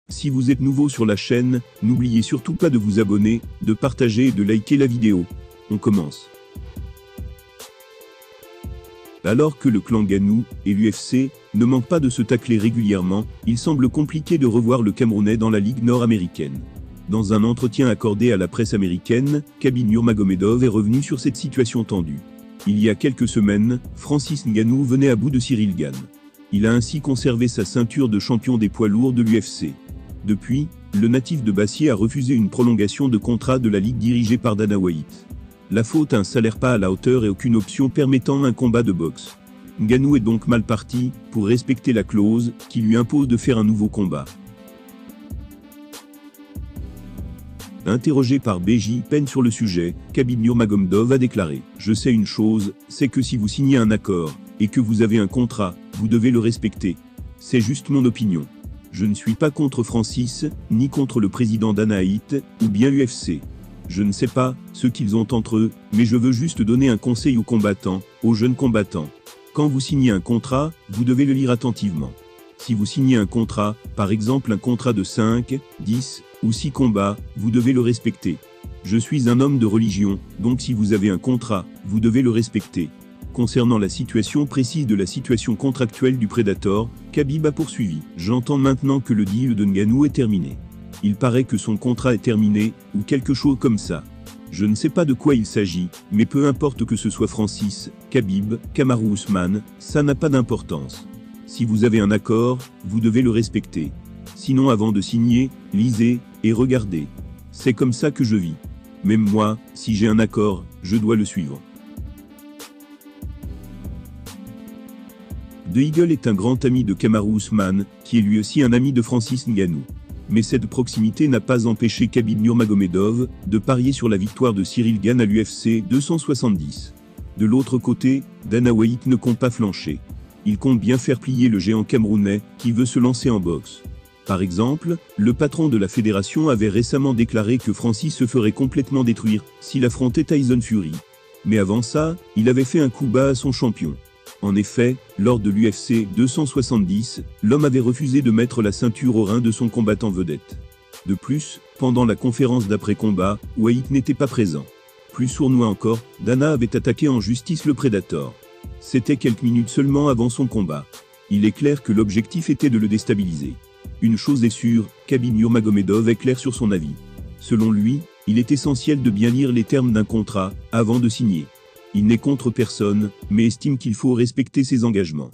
Si vous êtes nouveau sur la chaîne, n'oubliez surtout pas de vous abonner, de partager et de liker la vidéo. On commence. Alors que le clan Ngannou et l'UFC ne manquent pas de se tacler régulièrement, il semble compliqué de revoir le Camerounais dans la Ligue nord-américaine. Dans un entretien accordé à la presse américaine, Khabib Nurmagomedov est revenu sur cette situation tendue. Il y a quelques semaines, Francis Ngannou venait à bout de Cyril Gane. Il a ainsi conservé sa ceinture de champion des poids lourds de l'UFC. Depuis, le natif de Bassier a refusé une prolongation de contrat de la ligue dirigée par Dana White. La faute, un salaire pas à la hauteur et aucune option permettant un combat de boxe. Ngannou est donc mal parti pour respecter la clause qui lui impose de faire un nouveau combat. Interrogé par BJPenn sur le sujet, Khabib Nurmagomedov a déclaré « Je sais une chose, c'est que si vous signez un accord, et que vous avez un contrat, vous devez le respecter. C'est juste mon opinion. Je ne suis pas contre Francis, ni contre le président Dana White, ou bien l'UFC. Je ne sais pas ce qu'ils ont entre eux, mais je veux juste donner un conseil aux combattants, aux jeunes combattants. Quand vous signez un contrat, vous devez le lire attentivement. Si vous signez un contrat, par exemple un contrat de 5, 10 ou 6 combats, vous devez le respecter. Je suis un homme de religion, donc si vous avez un contrat, vous devez le respecter. » Concernant la situation précise de la situation contractuelle du Predator, Khabib a poursuivi. « J'entends maintenant que le deal de Ngannou est terminé. Il paraît que son contrat est terminé, ou quelque chose comme ça. Je ne sais pas de quoi il s'agit, mais peu importe que ce soit Francis, Khabib, Kamaru Usman, ça n'a pas d'importance. Si vous avez un accord, vous devez le respecter. Sinon avant de signer, lisez et regardez. C'est comme ça que je vis. Même moi, si j'ai un accord, je dois le suivre. » The Eagle est un grand ami de Kamaru Usman, qui est lui aussi un ami de Francis Ngannou. Mais cette proximité n'a pas empêché Khabib Nurmagomedov de parier sur la victoire de Cyril Gane à l'UFC 270. De l'autre côté, Dana White ne compte pas flancher. Il compte bien faire plier le géant camerounais qui veut se lancer en boxe. Par exemple, le patron de la fédération avait récemment déclaré que Francis se ferait complètement détruire s'il affrontait Tyson Fury. Mais avant ça, il avait fait un coup bas à son champion. En effet, lors de l'UFC 270, l'homme avait refusé de mettre la ceinture au rein de son combattant vedette. De plus, pendant la conférence d'après-combat, White n'était pas présent. Plus sournois encore, Dana avait attaqué en justice le Predator. C'était quelques minutes seulement avant son combat. Il est clair que l'objectif était de le déstabiliser. Une chose est sûre, Khabib Nurmagomedov est clair sur son avis. Selon lui, il est essentiel de bien lire les termes d'un contrat avant de signer. Il n'est contre personne, mais estime qu'il faut respecter ses engagements.